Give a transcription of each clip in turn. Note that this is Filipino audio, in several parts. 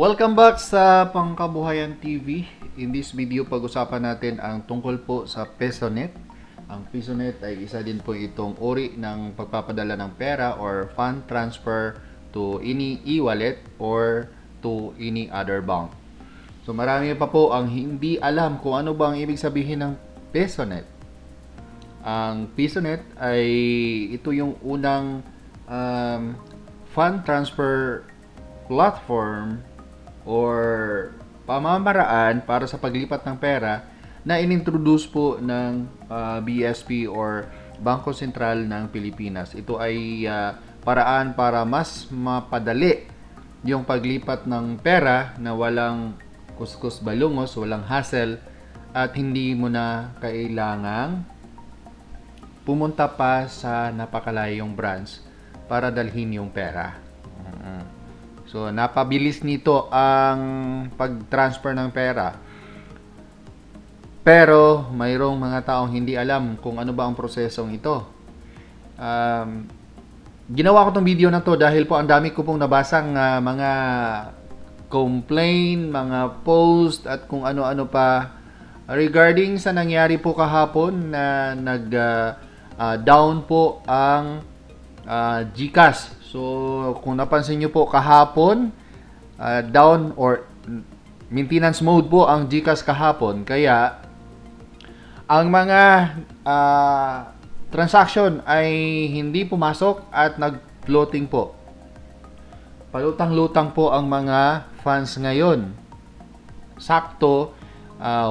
Welcome back sa Pangkabuhayan TV. In this video, pag-usapan natin ang tungkol po sa PesoNet. Ang PesoNet ay isa din po itong uri ng pagpapadala ng pera or fund transfer to any e-wallet or to any other bank. So marami pa po ang hindi alam kung ano ba ang ibig sabihin ng PesoNet. Ang PesoNet ay ito yung unang fund transfer platform or pamamaraan para sa paglipat ng pera na inintroduce po ng BSP or Bangko Sentral ng Pilipinas. Ito ay paraan para mas mapadali yung paglipat ng pera na walang kuskus balungos, walang hassle, at hindi mo na kailangang pumunta pa sa napakalayong branch para dalhin yung pera. So, napabilis nito ang pag-transfer ng pera. Pero, mayroong mga taong hindi alam kung ano ba ang prosesong ito. Ginawa ko tong video na to dahil po ang dami ko pong nabasang mga complaint, mga post, at kung ano-ano pa regarding sa nangyari po kahapon na nag-down po ang GCash. So, kung napansin nyo po kahapon, down or maintenance mode po ang GCash kahapon. Kaya, ang mga transaction ay hindi pumasok at nag-floating po. Palutang-lutang po ang mga funds ngayon. Sakto,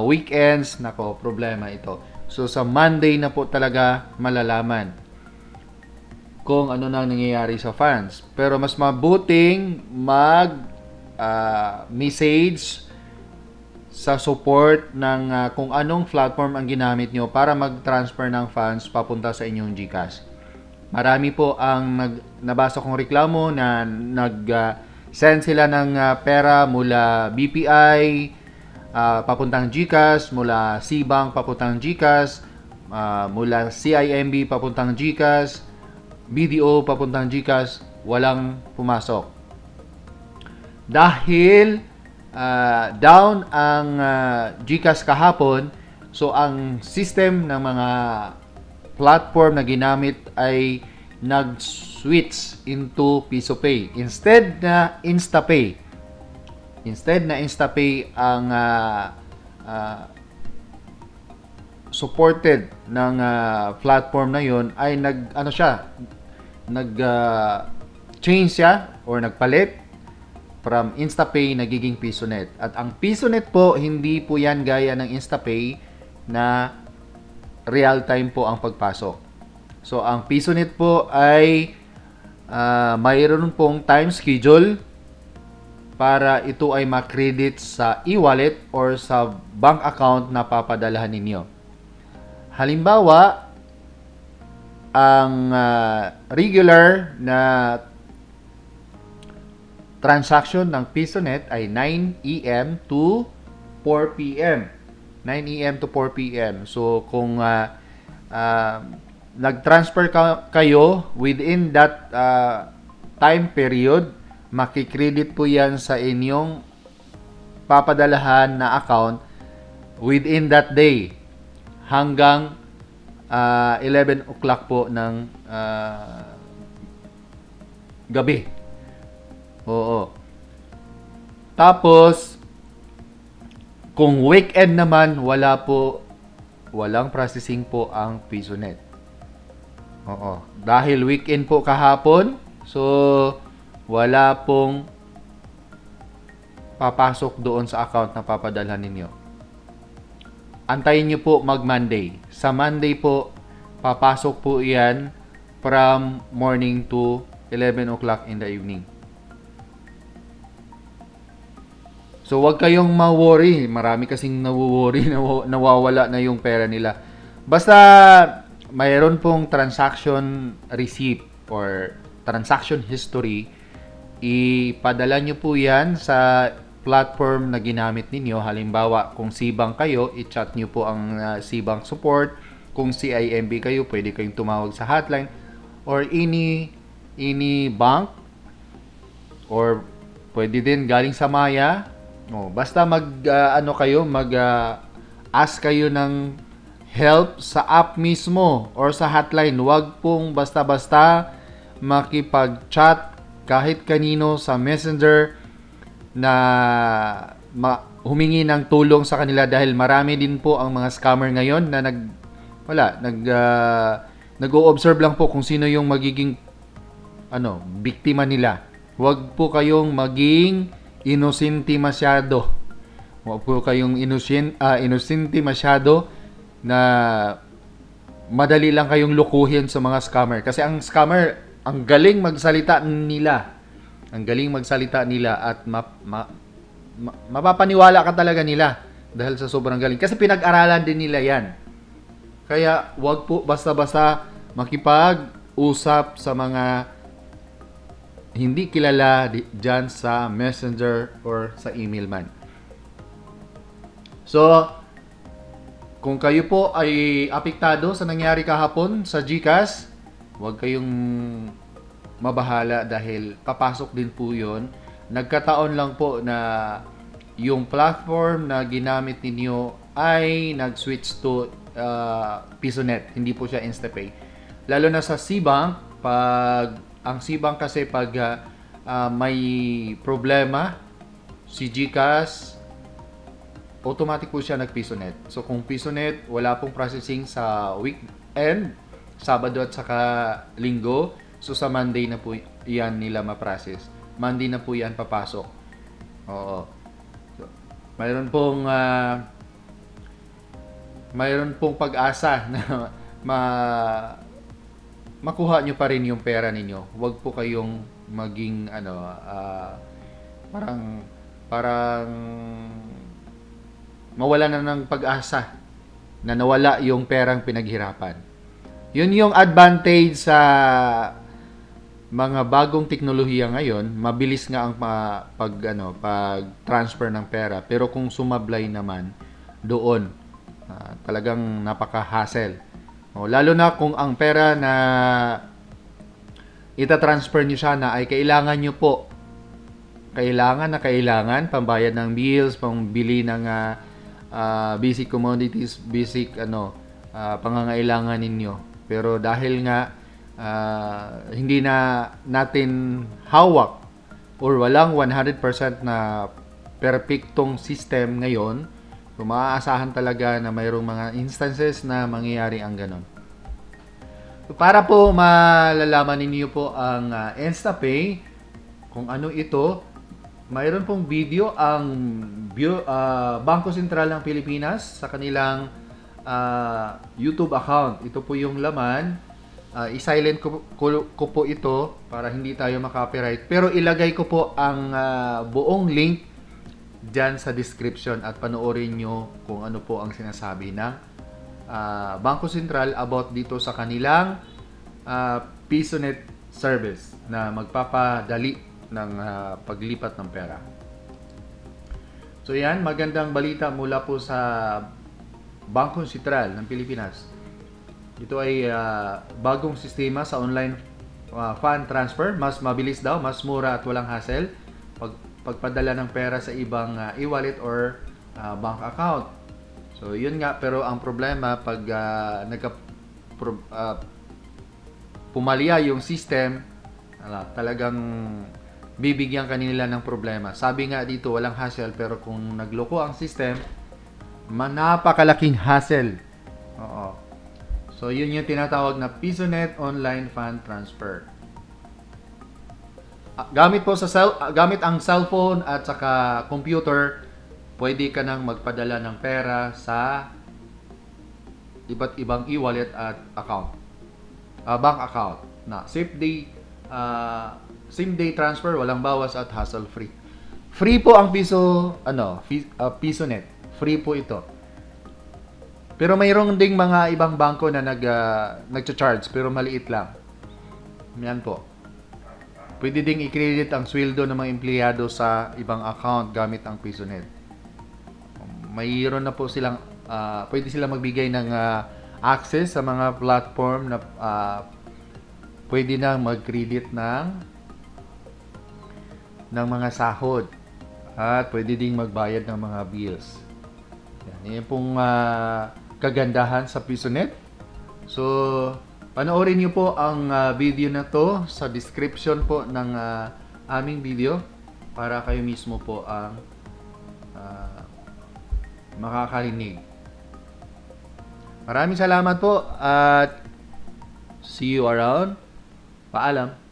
weekends, nako, problema ito. So, sa Monday na po talaga malalaman kung ano nang nangyayari sa funds. Pero mas mabuting message sa support ng kung anong platform ang ginamit nyo para mag-transfer ng funds papunta sa inyong GCash. Marami po ang nabasa kong reklamo na nag-send sila ng pera mula BPI papuntang GCash, mula Cbank papuntang GCash, mula CIMB papuntang GCash, BDO papuntang GCash, walang pumasok. Dahil down ang GCash kahapon, so ang system ng mga platform na ginamit ay nag-switch into PisoPay instead na InstaPay. Instead na InstaPay ang supported ng platform na yon, ay change siya or nagpalit from InstaPay nagiging PisoNet. At ang PisoNet po, hindi po yan gaya ng InstaPay na real time po ang pagpasok. So, ang PisoNet po ay mayroon pong time schedule para ito ay ma-credit sa e-wallet or sa bank account na papadalahan ninyo. Halimbawa, ang regular na transaction ng PisoNet ay 9 AM to 4 PM. 9 AM to 4 PM. So, kung nag-transfer kayo within that time period, makikredit po yan sa inyong papadalahan na account within that day hanggang 11 o'clock po ng gabi. Oo. Tapos, kung weekend naman, walang processing po ang PisoNet. Oo. Dahil weekend po kahapon, so wala pong papasok doon sa account na papadalhan ninyo. Antayin nyo po mag-Monday. Sa Monday po, papasok po yan from morning to 11 o'clock in the evening. So, wag kayong ma-worry. Marami kasing nawo-worry, nawawala na yung pera nila. Basta, mayroon pong transaction receipt or transaction history, ipadala nyo po yan sa platform na ginamit ninyo. Halimbawa, kung Cbank kayo, i-chat nyo po ang Cbank support. Kung CIMB kayo, pwede kayong tumawag sa hotline or any bank or Pwede din galing sa Maya. Basta ano kayo, ask kayo ng help sa app mismo or sa hotline. Huwag pong basta-basta makipag-chat kahit kanino sa Messenger na humingi ng tulong sa kanila dahil marami din po ang mga scammer ngayon na nag-o-observe lang po kung sino yung magiging biktima nila. Huwag po kayong maging inosente masyado. Huwag po kayong inosente masyado na madali lang kayong lukuhin sa mga scammer. Kasi ang scammer, ang galing magsalita nila. Ang galing magsalita nila at mapapaniwala ka talaga nila dahil sa sobrang galing. Kasi pinag-aralan din nila yan. Kaya wag po basta-basta makipag-usap sa mga hindi kilala dyan sa Messenger or sa email man. So, kung kayo po ay apektado sa nangyari kahapon sa GCash, wag kayong mabahala dahil papasok din po yun. Nagkataon lang po na yung platform na ginamit ninyo ay nag-switch to PisoNet. Hindi po siya InstaPay. Lalo na sa Cbank, ang Cbank kasi pag may problema, si GCash, automatic po siya nag-PisoNet. So kung PisoNet, wala pong processing sa weekend, Sabado at saka Linggo, so sa Monday na po yan nila ma-process. Monday na po yan papasok. Oo. So, mayroon pong pag-asa na makuha nyo pa rin yung pera ninyo. Huwag po kayong maging parang mawala na ng pag-asa na nawala yung perang pinaghirapan. Yun yung advantage sa mga bagong teknolohiya ngayon. Mabilis nga ang pag-transfer ng pera. Pero kung sumablay naman doon, talagang napaka-hassle. Lalo na kung ang pera na ita-transfer nyo sana ay kailangan nyo po. Kailangan pambayad ng bills, pambili ng basic commodities, basic pangangailangan ninyo. Pero dahil nga hindi na natin hawak or walang 100% na perfectong system ngayon, so maaasahan talaga na mayroong mga instances na mangyayari ang ganon. So para po malalaman ninyo po ang InstaPay, kung ano ito, mayroon pong video ang Bangko Sentral ng Pilipinas sa kanilang YouTube account. Ito po yung laman. I-silent ko po ito para hindi tayo makopyright. Pero ilagay ko po ang buong link dyan sa description at panoorin nyo kung ano po ang sinasabi ng Bangko Sentral about dito sa kanilang PisoNet service na magpapadali ng paglipat ng pera. So yan, magandang balita mula po sa Bangko Sentral ng Pilipinas. Ito ay bagong sistema sa online fund transfer. Mas mabilis daw, mas mura at walang hassle pagpadala ng pera sa ibang e-wallet or bank account. So yun nga, pero ang problema pag pumalya yung system, talagang bibigyan kanila ng problema. Sabi nga dito, walang hassle, pero kung nagloko ang system, napakalaking hassle. Oo. So, yun yung tinatawag na PisoNet Online Fund Transfer. Gamit ang cellphone at saka computer, pwede ka nang magpadala ng pera sa iba't ibang e-wallet at account. Bank account na same day transfer, walang bawas at hassle free. Free po ang PisoNet. Free po ito. Pero mayroong ding mga ibang bangko na nagcha-charge pero maliit lang. Yan po. Pwede ding i-credit ang sweldo ng mga empleyado sa ibang account gamit ang PisoNet. Mayroon na po silang pwede silang magbigay ng access sa mga platform na pwede na mag-credit ng ng mga sahod at pwede ding magbayad ng mga bills. Yan pong kagandahan sa PisoNet. So, panoorin niyo po ang video na to sa description po ng aming video para kayo mismo po ang makakarinig. Maraming salamat po at see you around. Paalam.